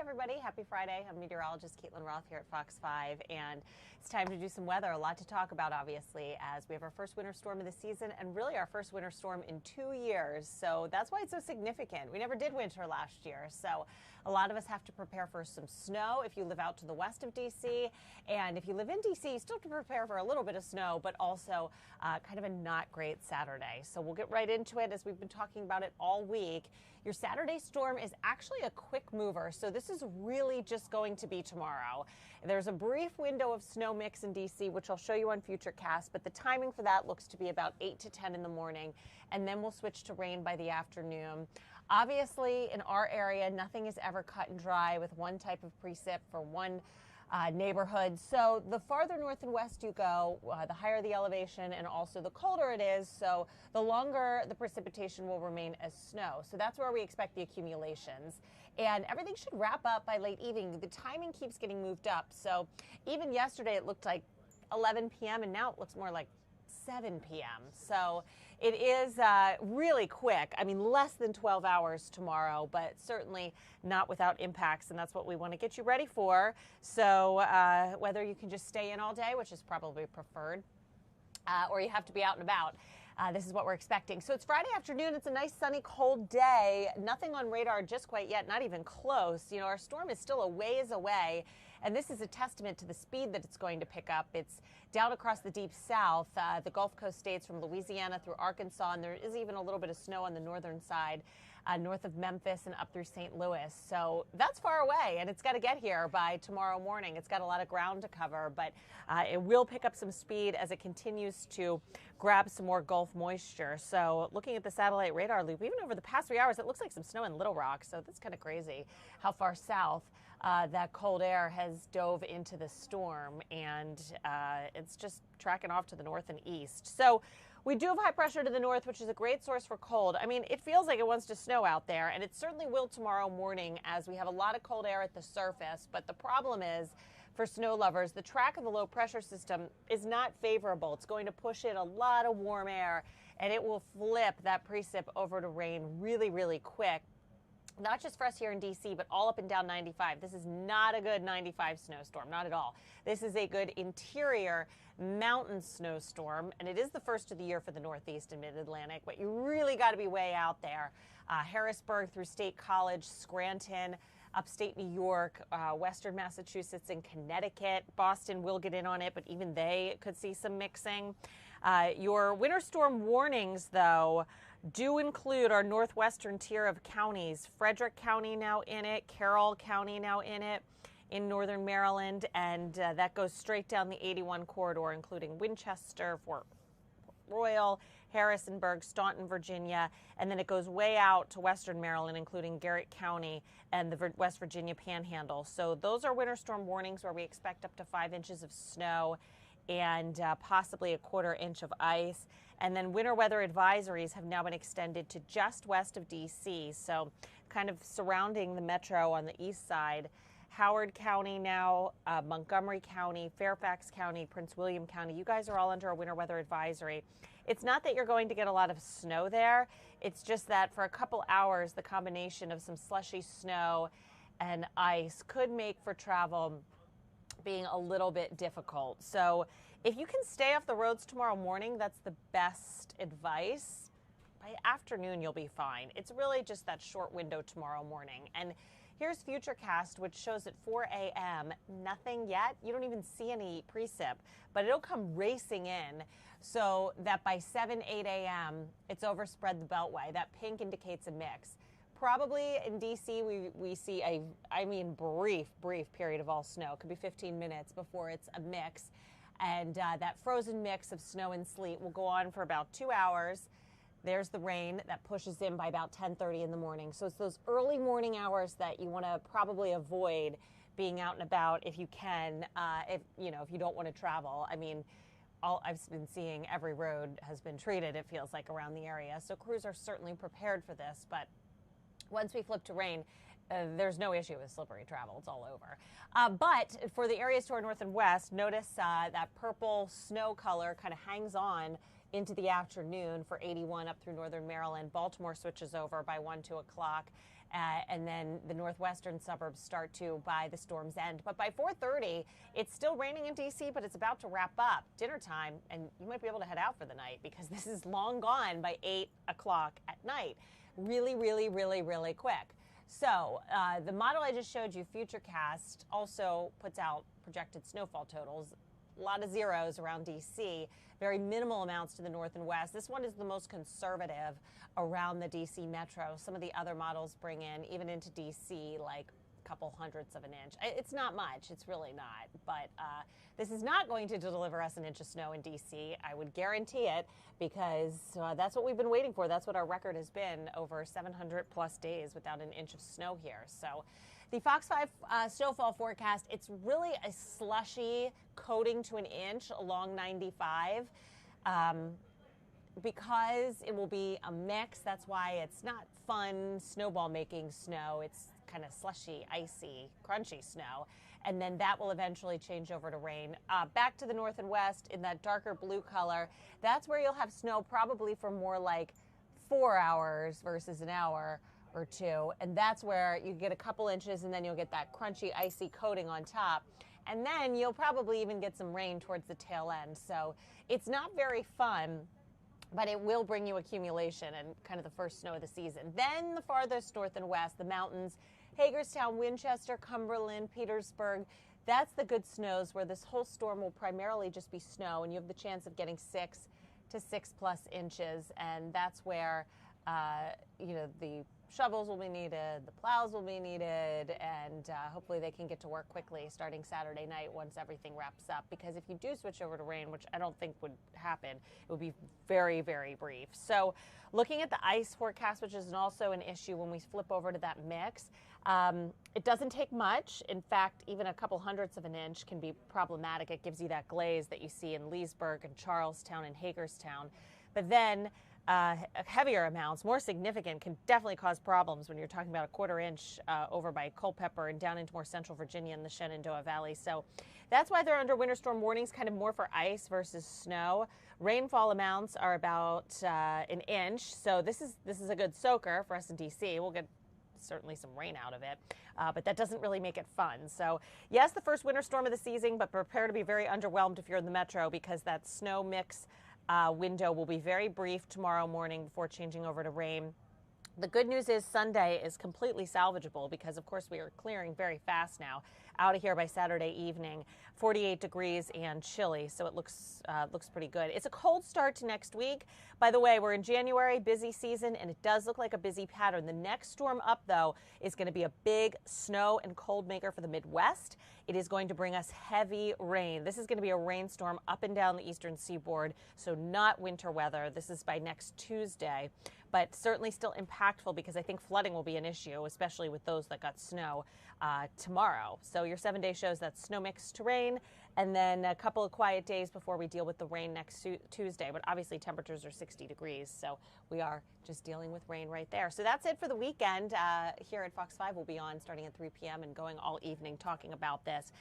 everybody. Happy Friday. I'm meteorologist Caitlin Roth here at Fox 5, and it's time to do some weather. A lot to talk about, obviously, as we have our first winter storm of the season and really our first winter storm in 2 years. So that's why it's so significant. We never did winter last year, so a lot of us have to prepare for some snow if you live out to the west of D.C. And if you live in D.C., you still have to prepare for a little bit of snow, but also kind of a not great Saturday. So we'll get right into it as we've been talking about it all week. Your Saturday storm is actually a quick mover, so this is really just going to be tomorrow. There's a brief window of snow mix in D.C., which I'll show you on futurecast, but the timing for that looks to be about 8 to 10 in the morning, and then we'll switch to rain by the afternoon. Obviously, in our area, nothing is ever cut and dry with one type of precip for one neighborhood. So the farther north and west you go, the higher the elevation and also the colder it is. So the longer the precipitation will remain as snow. So that's where we expect the accumulations. And everything should wrap up by late evening. The timing keeps getting moved up. So even yesterday it looked like 11 p.m. and now it looks more like 7 p.m. So it is really quick. I mean, less than 12 hours tomorrow, but certainly not without impacts, and that's what we want to get you ready for. So whether you can just stay in all day, which is probably preferred, or you have to be out and about, this is what we're expecting. So it's Friday afternoon. It's a nice, sunny, cold day. Nothing on radar just quite yet, not even close. You know, our storm is still a ways away, and this is a testament to the speed that it's going to pick up. It's down across the deep south, the Gulf Coast states from Louisiana through Arkansas, and there is even a little bit of snow on the northern side, north of Memphis and up through St. Louis. So that's far away, and it's got to get here by tomorrow morning. It's got a lot of ground to cover, but it will pick up some speed as it continues to grab some more Gulf moisture. So looking at the satellite radar loop, even over the past 3 hours, it looks like some snow in Little Rock. So that's kind of crazy how far south that cold air has dove into the storm, and it's just tracking off to the north and east. So we do have high pressure to the north, which is a great source for cold. I mean, it feels like it wants to snow out there, and it certainly will tomorrow morning as we have a lot of cold air at the surface. But the problem is, for snow lovers, the track of the low pressure system is not favorable. It's going to push in a lot of warm air, and it will flip that precip over to rain really, really quick. Not just for us here in D.C., but all up and down 95. This is not a good 95 snowstorm, not at all. This is a good interior mountain snowstorm, and it is the first of the year for the Northeast and Mid-Atlantic, but you really got to be way out there. Harrisburg through State College, Scranton, upstate New York, western Massachusetts and Connecticut. Boston will get in on it, but even they could see some mixing. Your winter storm warnings, though, do include our northwestern tier of counties. Frederick County now in it, Carroll County now in it, in northern Maryland, and that goes straight down the 81 corridor, including Winchester, Fort Royal, Harrisonburg, Staunton, Virginia, and then it goes way out to western Maryland, including Garrett County and the West Virginia Panhandle. So those are winter storm warnings where we expect up to 5 inches of snow and possibly a quarter inch of ice. And then winter weather advisories have now been extended to just west of D.C., so kind of surrounding the metro on the east side. Howard County now, Montgomery County, Fairfax County, Prince William County, you guys are all under a winter weather advisory. It's not that you're going to get a lot of snow there. It's just that for a couple hours, the combination of some slushy snow and ice could make for travel being a little bit difficult. So if you can stay off the roads tomorrow morning, that's the best advice. By afternoon, you'll be fine. It's really just that short window tomorrow morning. And here's Futurecast, which shows at 4 a.m. nothing yet. You don't even see any precip, but it'll come racing in so that by 7, 8 a.m., it's overspread the Beltway. That pink indicates a mix. Probably in D.C., we see a, brief period of all snow. It could be 15 minutes before it's a mix. And that frozen mix of snow and sleet will go on for about 2 hours. There's the rain that pushes in by about 10:30 in the morning. So it's those early morning hours that you want to probably avoid being out and about if you can, if you don't want to travel. I mean, all I've been seeing, every road has been treated, it feels like, around the area. So crews are certainly prepared for this, but once we flip to rain, there's no issue with slippery travel. It's all over. But for the areas to our north and west, notice that purple snow color kind of hangs on into the afternoon for 81 up through northern Maryland. Baltimore switches over by 1, 2 o'clock. and then the northwestern suburbs start to by the storm's end. But by 4:30, it's still raining in D.C., but it's about to wrap up. Dinner time, and you might be able to head out for the night because this is long gone by 8 o'clock at night. Really, really, really, really quick. So the model I just showed you, Futurecast, also puts out projected snowfall totals. A lot of zeros around D.C., very minimal amounts to the north and west. This one is the most conservative around the D.C. metro. Some of the other models bring in, even into D.C., like a couple hundredths of an inch. It's not much. It's really not. But this is not going to deliver us an inch of snow in D.C. I would guarantee it, because that's what we've been waiting for. That's what our record has been, over 700 plus days without an inch of snow here. So the Fox 5 snowfall forecast, it's really a slushy coating to an inch along 95 because it will be a mix. That's why it's not fun snowball making snow. It's kind of slushy, icy, crunchy snow. And then that will eventually change over to rain. Back to the north and west in that darker blue color, that's where you'll have snow probably for more like 4 hours versus an hour or two, and that's where you get a couple inches, and then you'll get that crunchy, icy coating on top, and then you'll probably even get some rain towards the tail end. So it's not very fun, but it will bring you accumulation and kind of the first snow of the season. Then the farthest north and west, the mountains, Hagerstown, Winchester, Cumberland, Petersburg, that's the good snows where this whole storm will primarily just be snow, and you have the chance of getting 6 to 6+ inches, and that's where the shovels will be needed, the plows will be needed, and hopefully they can get to work quickly starting Saturday night once everything wraps up. Because if you do switch over to rain, which I don't think would happen, it would be very, very brief. So looking at the ice forecast, which is also an issue when we flip over to that mix, it doesn't take much. In fact, even a couple hundredths of an inch can be problematic. It gives you that glaze that you see in Leesburg and Charlestown and Hagerstown. But then heavier amounts, more significant, can definitely cause problems when you're talking about a 1/4 inch over by Culpeper and down into more central Virginia in the Shenandoah Valley. So that's why they're under winter storm warnings, kind of more for ice versus snow. Rainfall amounts are about an inch, so this is a good soaker for us in D.C. We'll get certainly some rain out of it, but that doesn't really make it fun. So yes, the first winter storm of the season, but prepare to be very underwhelmed if you're in the metro, because that snow mix window will be very brief tomorrow morning before changing over to rain. The good news is Sunday is completely salvageable because, of course, we are clearing very fast now out of here by Saturday evening. 48 degrees and chilly, so it looks pretty good. It's a cold start to next week. By the way, we're in January, busy season, and it does look like a busy pattern. The next storm up, though, is going to be a big snow and cold maker for the Midwest. It is going to bring us heavy rain. This is going to be a rainstorm up and down the eastern seaboard, so not winter weather. This is by next Tuesday, but certainly still impactful because I think flooding will be an issue, especially with those that got snow tomorrow. So your 7-day shows that snow mix to rain, and then a couple of quiet days before we deal with the rain next Tuesday. But obviously temperatures are 60 degrees, so we are just dealing with rain right there. So that's it for the weekend. Here at Fox 5, we'll be on starting at 3 p.m. and going all evening talking about this.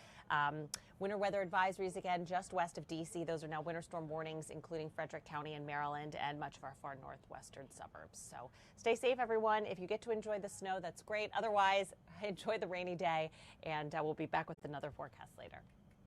Winter weather advisories again just west of D.C. Those are now winter storm warnings, including Frederick County and Maryland and much of our far northwestern suburbs. So stay safe, everyone. If you get to enjoy the snow, that's great. Otherwise, enjoy the rainy day, and we'll be back with another forecast later.